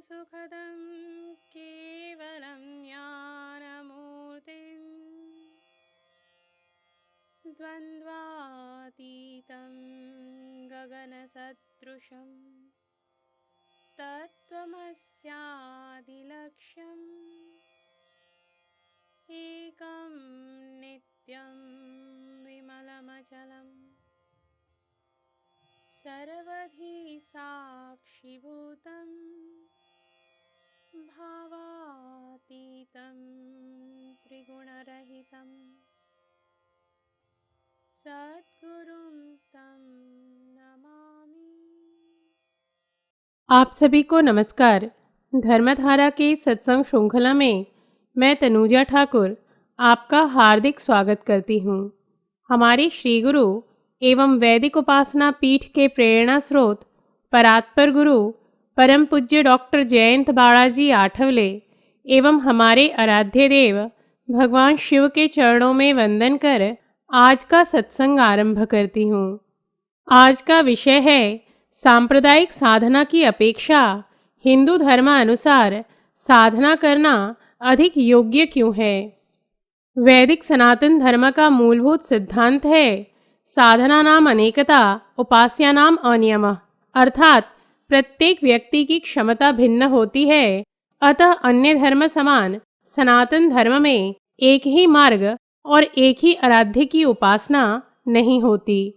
सुखदं केवलं ज्ञानमूर्तिं द्वन्द्वातीतं गगनसदृशं तत्त्वमस्यादिलक्ष्यम् एकं नित्यं विमलमचलं सर्वधी साक्षिभूतं भावातीतं त्रिगुणरहितं सद्गुरुं तं नमामि। आप सभी को नमस्कार। धर्मधारा के सत्संग श्रृंखला में मैं तनुजा ठाकुर आपका हार्दिक स्वागत करती हूँ। हमारे श्री गुरु एवं वैदिक उपासना पीठ के प्रेरणा स्रोत परात्पर गुरु परम पूज्य डॉक्टर जयंत बालाजी आठवले एवं हमारे आराध्य देव भगवान शिव के चरणों में वंदन कर आज का सत्संग आरंभ करती हूँ। आज का विषय है सांप्रदायिक साधना की अपेक्षा हिंदू धर्मानुसार साधना करना अधिक योग्य क्यों है। वैदिक सनातन धर्म का मूलभूत सिद्धांत है साधना नाम अनेकता उपास्या नाम अनियमः, अर्थात प्रत्येक व्यक्ति की क्षमता भिन्न होती है, अतः अन्य धर्म समान सनातन धर्म में एक ही मार्ग और एक ही आराध्य की उपासना नहीं होती।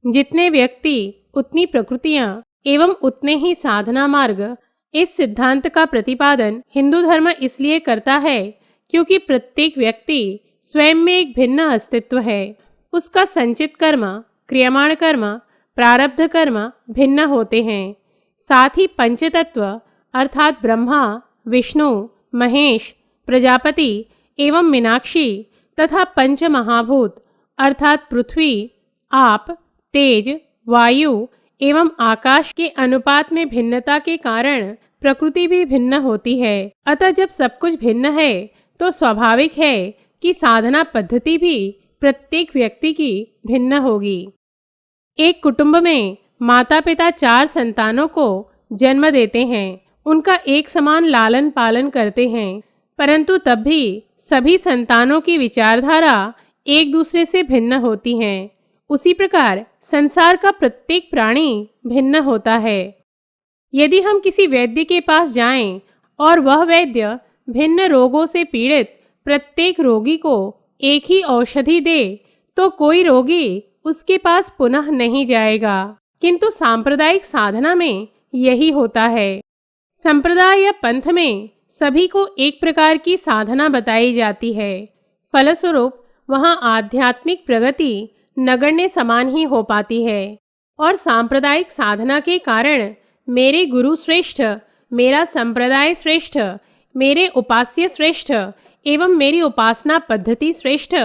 जितने व्यक्ति उतनी प्रकृतियां एवं उतने ही साधना मार्ग, इस सिद्धांत का प्रतिपादन हिंदू धर्म इसलिए करता है क्योंकि प्रत्येक व्यक्ति स्वयं में एक भिन्न अस्तित्व है। उसका संचित कर्म, क्रियमाण कर्म, प्रारब्ध कर्म भिन्न होते हैं। साथ ही पंचतत्व अर्थात ब्रह्मा, विष्णु, महेश, प्रजापति एवं मीनाक्षी तथा पंच महाभूत अर्थात पृथ्वी, आप, तेज, वायु एवं आकाश के अनुपात में भिन्नता के कारण प्रकृति भी भिन्न होती है। अतः जब सब कुछ भिन्न है तो स्वाभाविक है कि साधना पद्धति भी प्रत्येक व्यक्ति की भिन्न होगी। एक कुटुंब में माता पिता 4 संतानों को जन्म देते हैं, उनका एक समान लालन पालन करते हैं, परंतु तब भी सभी संतानों की विचारधारा एक दूसरे से भिन्न होती हैं। उसी प्रकार संसार का प्रत्येक प्राणी भिन्न होता है। यदि हम किसी वैद्य के पास जाएं और वह वैद्य भिन्न रोगों से पीड़ित प्रत्येक रोगी को एक ही औषधि दे तो कोई रोगी उसके पास पुनः नहीं जाएगा, किंतु सांप्रदायिक साधना में यही होता है। संप्रदाय या पंथ में सभी को एक प्रकार की साधना बताई जाती है, फलस्वरूप वहाँ आध्यात्मिक प्रगति नगण्य समान ही हो पाती है। और सांप्रदायिक साधना के कारण मेरे गुरु श्रेष्ठ, मेरा संप्रदाय श्रेष्ठ, मेरे उपास्य श्रेष्ठ एवं मेरी उपासना पद्धति श्रेष्ठ,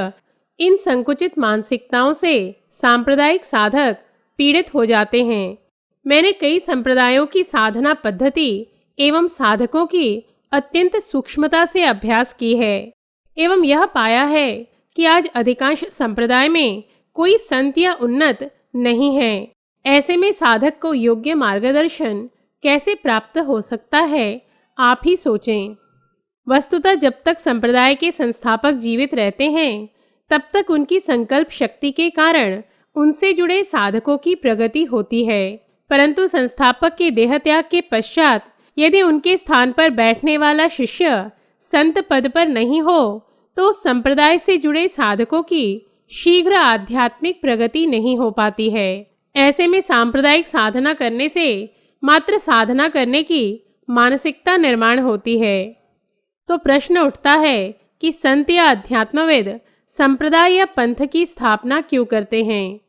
इन संकुचित मानसिकताओं से सांप्रदायिक साधक पीड़ित हो जाते हैं। मैंने कई संप्रदायों की साधना पद्धति एवं साधकों की अत्यंत सूक्ष्मता से अभ्यास की है एवं यह पाया है कि आज अधिकांश संप्रदाय में कोई संत या उन्नत नहीं है। ऐसे में साधक को योग्य मार्गदर्शन कैसे प्राप्त हो सकता है, आप ही सोचें। वस्तुतः जब तक संप्रदाय के संस्थापक जीवित रहते हैं तब तक उनकी संकल्प शक्ति के कारण उनसे जुड़े साधकों की प्रगति होती है, परंतु संस्थापक के देहत्याग के पश्चात यदि उनके स्थान पर बैठने वाला शिष्य संत पद पर नहीं हो तो संप्रदाय से जुड़े साधकों की शीघ्र आध्यात्मिक प्रगति नहीं हो पाती है। ऐसे में सांप्रदायिक साधना करने से मात्र साधना करने की मानसिकता निर्माण होती है। तो प्रश्न उठता है कि संत या अध्यात्मवेद संप्रदाय या पंथ की स्थापना क्यों करते हैं।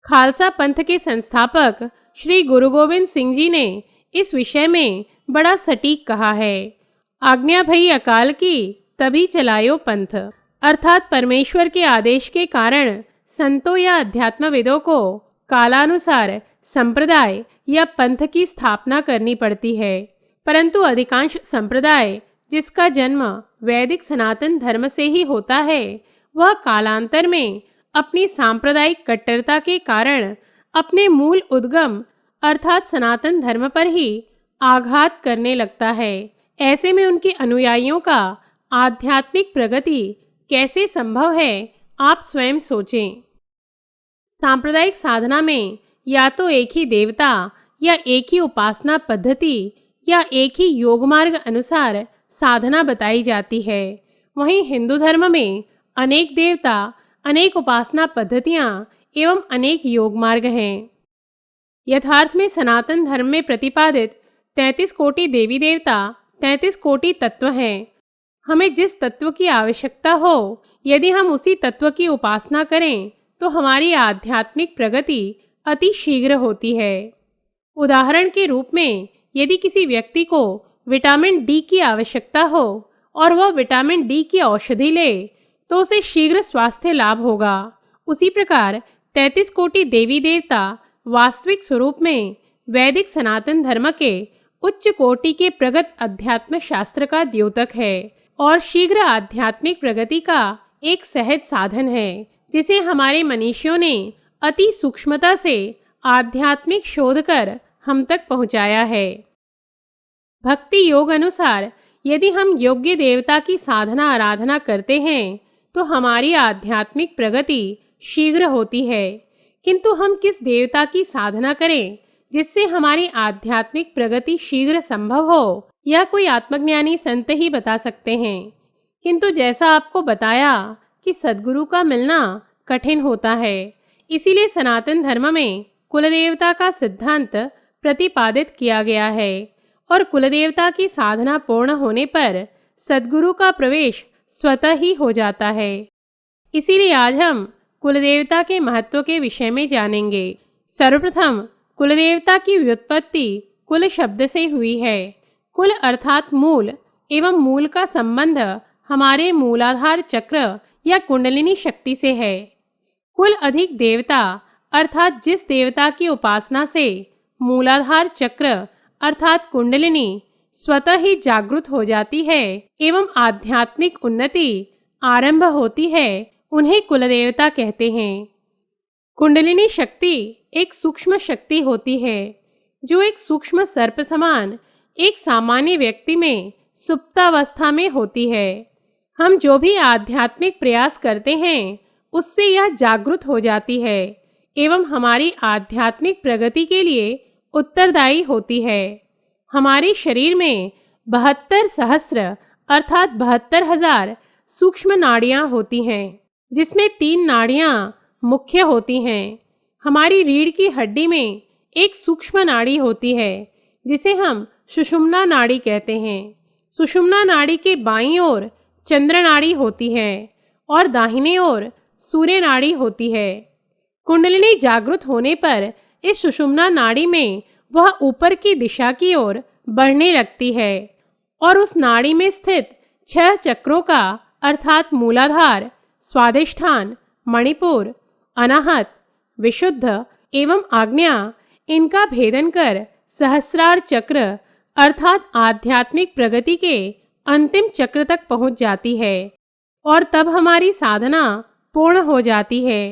खालसा पंथ के संस्थापक श्री गुरु गोविंद सिंह जी ने इस विषय में बड़ा सटीक कहा है, आज्ञा भई अकाल की तभी चलायो पंथ, अर्थात परमेश्वर के आदेश के कारण संतों या अध्यात्मविदों को कालानुसार संप्रदाय या पंथ की स्थापना करनी पड़ती है, परंतु अधिकांश संप्रदाय जिसका जन्म वैदिक सनातन धर्म से ही होता है, वह कालांतर में अपनी सांप्रदायिक कट्टरता के कारण अपने मूल उद्गम अर्थात सनातन धर्म पर ही आघात करने लगता है। ऐसे में उनके अनुयायियों का आध्यात्मिक प्रगति कैसे संभव है, आप स्वयं सोचें। सांप्रदायिक साधना में या तो एक ही देवता या एक ही उपासना पद्धति या एक ही योग मार्ग अनुसार साधना बताई जाती है। वहीं हिंदू धर्म में अनेक देवता, अनेक उपासना पद्धतियाँ एवं अनेक योग मार्ग हैं। यथार्थ में सनातन धर्म में प्रतिपादित 33 कोटि देवी देवता, 33 कोटि तत्व हैं। हमें जिस तत्व की आवश्यकता हो, यदि हम उसी तत्व की उपासना करें तो हमारी आध्यात्मिक प्रगति अति शीघ्र होती है। उदाहरण के रूप में यदि किसी व्यक्ति को विटामिन डी की आवश्यकता हो और वह विटामिन डी की औषधि ले तो उसे शीघ्र स्वास्थ्य लाभ होगा। उसी प्रकार 33 कोटि देवी देवता वास्तविक स्वरूप में वैदिक सनातन धर्म के उच्च कोटि के प्रगत अध्यात्म शास्त्र का द्योतक है और शीघ्र आध्यात्मिक प्रगति का एक सहज साधन है, जिसे हमारे मनीषियों ने अति सूक्ष्मता से आध्यात्मिक शोध कर हम तक पहुंचाया है। भक्ति योग अनुसार यदि हम योग्य देवता की साधना आराधना करते हैं तो हमारी आध्यात्मिक प्रगति शीघ्र होती है। किंतु हम किस देवता की साधना करें जिससे हमारी आध्यात्मिक प्रगति शीघ्र संभव हो, यह कोई आत्मज्ञानी संत ही बता सकते हैं। किंतु जैसा आपको बताया कि सद्गुरु का मिलना कठिन होता है, इसीलिए सनातन धर्म में कुलदेवता का सिद्धांत प्रतिपादित किया गया है और कुलदेवता की साधना पूर्ण होने पर सद्गुरु का प्रवेश स्वतः ही हो जाता है। इसीलिए आज हम कुलदेवता के महत्व के विषय में जानेंगे। सर्वप्रथम कुलदेवता की व्युत्पत्ति कुल शब्द से हुई है। कुल अर्थात मूल एवं मूल का संबंध हमारे मूलाधार चक्र या कुंडलिनी शक्ति से है। कुल अधिक देवता अर्थात जिस देवता की उपासना से मूलाधार चक्र अर्थात कुंडलिनी स्वतः ही जागृत हो जाती है एवं आध्यात्मिक उन्नति आरंभ होती है, उन्हें कुलदेवता कहते हैं। कुंडलिनी शक्ति एक सूक्ष्म शक्ति होती है जो एक सूक्ष्म सर्प समान एक सामान्य व्यक्ति में सुप्तावस्था में होती है। हम जो भी आध्यात्मिक प्रयास करते हैं उससे यह जागृत हो जाती है एवं हमारी आध्यात्मिक प्रगति के लिए उत्तरदायी होती है। हमारे शरीर में 72 सहस्त्र अर्थात 72,000 सूक्ष्म नाड़ियाँ होती हैं, जिसमें 3 नाड़ियाँ मुख्य होती हैं। हमारी रीढ़ की हड्डी में एक सूक्ष्म नाड़ी होती है जिसे हम सुषुम्ना नाड़ी कहते हैं। सुषुम्ना नाड़ी के बाईं ओर चंद्र नाड़ी होती है और दाहिने ओर सूर्य नाड़ी होती है। कुंडलिनी जागृत होने पर इस सुषुम्ना नाड़ी में वह ऊपर की दिशा की ओर बढ़ने लगती है और उस नाड़ी में स्थित 6 चक्रों का अर्थात मूलाधार, स्वादिष्ठान, मणिपुर, अनाहत, विशुद्ध एवं आज्ञा इनका भेदन कर सहस्रार चक्र अर्थात आध्यात्मिक प्रगति के अंतिम चक्र तक पहुंच जाती है और तब हमारी साधना पूर्ण हो जाती है।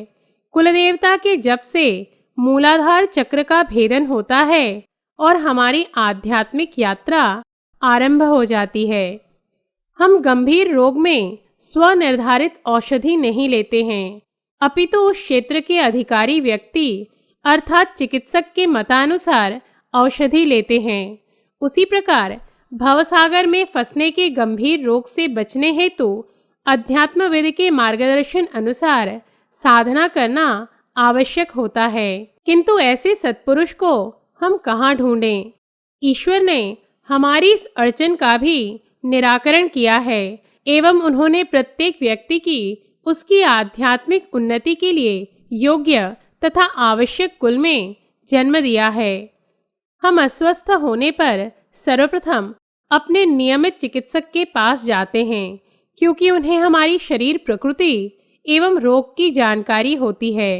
कुलदेवता के जप से मूलाधार चक्र का भेदन होता है और हमारी आध्यात्मिक यात्रा आरंभ हो जाती है। हम गंभीर रोग में स्वनिर्धारित औषधि नहीं लेते हैं, अपितु उस क्षेत्र के अधिकारी व्यक्ति अर्थात चिकित्सक के मतानुसार औषधि लेते हैं। उसी प्रकार भवसागर में फंसने के गंभीर रोग से बचने हेतु अध्यात्मविद के मार्गदर्शन अनुसार साधना करना आवश्यक होता है। किंतु ऐसे सत्पुरुष को हम कहाँ ढूंढें? ईश्वर ने हमारी इस अड़चन का भी निराकरण किया है एवं उन्होंने प्रत्येक व्यक्ति की उसकी आध्यात्मिक उन्नति के लिए योग्य तथा आवश्यक कुल में जन्म दिया है। हम अस्वस्थ होने पर सर्वप्रथम अपने नियमित चिकित्सक के पास जाते हैं, क्योंकि उन्हें हमारी शरीर प्रकृति एवं रोग की जानकारी होती है।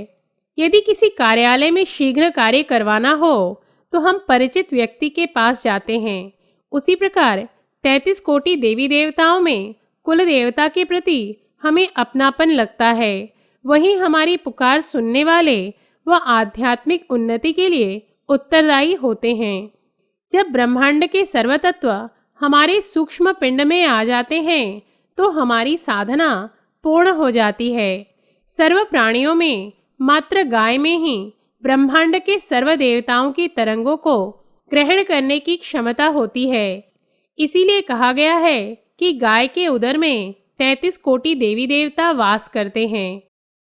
यदि किसी कार्यालय में शीघ्र कार्य करवाना हो तो हम परिचित व्यक्ति के पास जाते हैं। उसी प्रकार 33 कोटि देवी देवताओं में कुल देवता के प्रति हमें अपनापन लगता है। वही हमारी पुकार सुनने वाले व आध्यात्मिक उन्नति के लिए उत्तरदायी होते हैं। जब ब्रह्मांड के सर्वतत्व हमारे सूक्ष्म पिंड में आ जाते हैं तो हमारी साधना पूर्ण हो जाती है। सर्व प्राणियों में मात्र गाय में ही ब्रह्मांड के सर्व देवताओं की तरंगों को ग्रहण करने की क्षमता होती है। इसीलिए कहा गया है कि गाय के उदर में 33 कोटि देवी देवता वास करते हैं।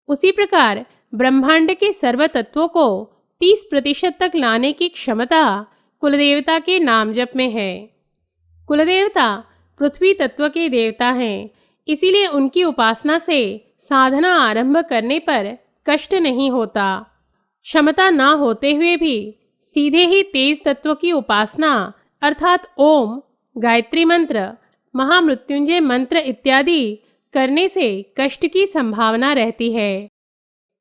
उसी प्रकार ब्रह्मांड के सर्व तत्वों को 30% तक लाने की क्षमता कुलदेवता के नाम जप में है। कुलदेवता पृथ्वी तत्व के देवता हैं, इसीलिए उनकी उपासना से साधना आरंभ करने पर कष्ट नहीं होता। क्षमता न होते हुए भी सीधे ही तेज तत्व की उपासना अर्थात ओम, गायत्री मंत्र, महामृत्युंजय मंत्र इत्यादि करने से कष्ट की संभावना रहती है।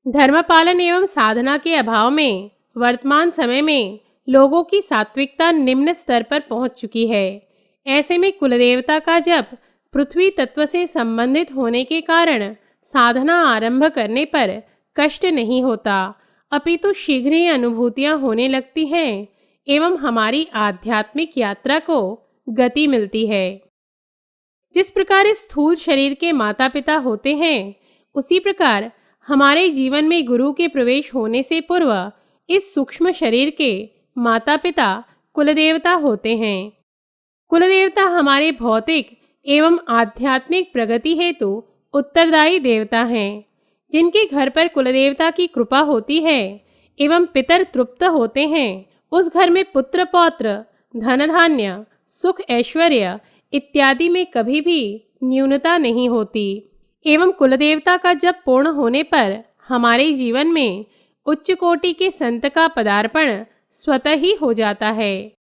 धर्मपालन एवं साधना के अभाव में वर्तमान समय में लोगों की सात्विकता निम्न स्तर पर पहुंच चुकी है। ऐसे में कुलदेवता का जप पृथ्वी तत्व से संबंधित होने के कारण साधना आरंभ करने पर कष्ट नहीं होता, अपितु शीघ्र ही अनुभूतियां होने लगती हैं एवं हमारी आध्यात्मिक यात्रा को गति मिलती है। जिस प्रकार इस स्थूल शरीर के माता पिता होते हैं, उसी प्रकार हमारे जीवन में गुरु के प्रवेश होने से पूर्व इस सूक्ष्म शरीर के माता पिता कुलदेवता होते हैं। कुलदेवता हमारे भौतिक एवं आध्यात्मिक प्रगति हेतु उत्तरदायी देवता हैं। जिनके घर पर कुलदेवता की कृपा होती है एवं पितर तृप्त होते हैं, उस घर में पुत्र पौत्र, धन धान्य, सुख ऐश्वर्य इत्यादि में कभी भी न्यूनता नहीं होती। एवं कुलदेवता का जप पूर्ण होने पर हमारे जीवन में उच्च कोटि के संत का पदार्पण स्वतः ही हो जाता है।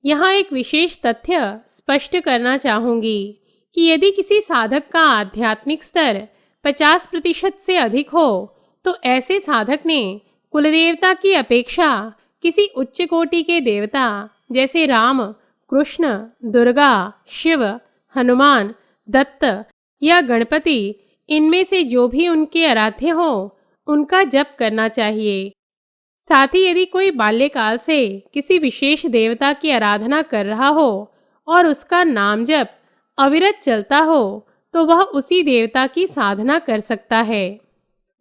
यहाँ एक विशेष तथ्य स्पष्ट करना चाहूँगी कि यदि किसी साधक का आध्यात्मिक स्तर 50% से अधिक हो तो ऐसे साधक ने कुलदेवता की अपेक्षा किसी उच्च कोटि के देवता जैसे राम, कृष्ण, दुर्गा, शिव, हनुमान, दत्त या गणपति, इनमें से जो भी उनके आराध्य हो उनका जप करना चाहिए। साथ ही यदि कोई बाल्यकाल से किसी विशेष देवता की आराधना कर रहा हो और उसका नाम जप अविरत चलता हो तो वह उसी देवता की साधना कर सकता है।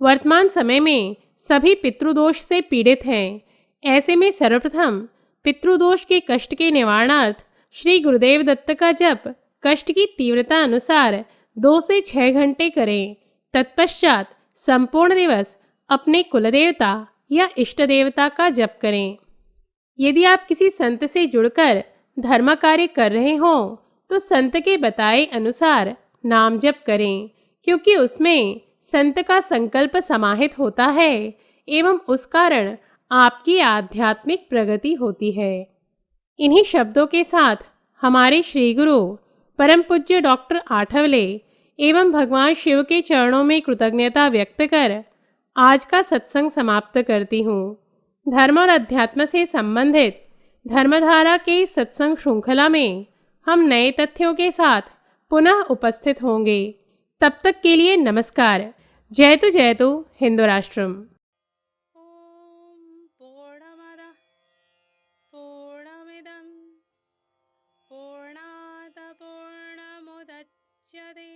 वर्तमान समय में सभी पितृदोष से पीड़ित हैं। ऐसे में सर्वप्रथम पितृदोष के कष्ट के निवारणार्थ श्री गुरुदेव दत्त का जप कष्ट की तीव्रता अनुसार 2 से 6 घंटे करें। तत्पश्चात संपूर्ण दिवस अपने कुलदेवता या इष्ट देवता का जप करें। यदि आप किसी संत से जुड़कर धर्म कार्य कर रहे हो तो संत के बताए अनुसार नाम जप करें, क्योंकि उसमें संत का संकल्प समाहित होता है एवं उस कारण आपकी आध्यात्मिक प्रगति होती है। इन्हीं शब्दों के साथ हमारे श्री गुरु परम पूज्य डॉक्टर आठवले एवं भगवान शिव के चरणों में कृतज्ञता व्यक्त कर आज का सत्संग समाप्त करती हूँ। धर्म और अध्यात्म से संबंधित धर्मधारा के सत्संग श्रृंखला में हम नए तथ्यों के साथ पुनः उपस्थित होंगे। तब तक के लिए नमस्कार। जयतु हिंदू राष्ट्रम। ॐ पूर्णमदः पूर्णमिदं पूर्णात् पूर्णमुदच्यते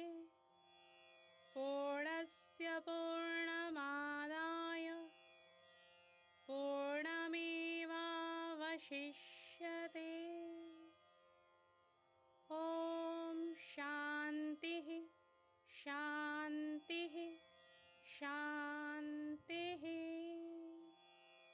पूर्णस्य पूर्णमादाय पूर्णमेवावशिष्यते। ॐ शान्तिः शान्तिः शान्तिः।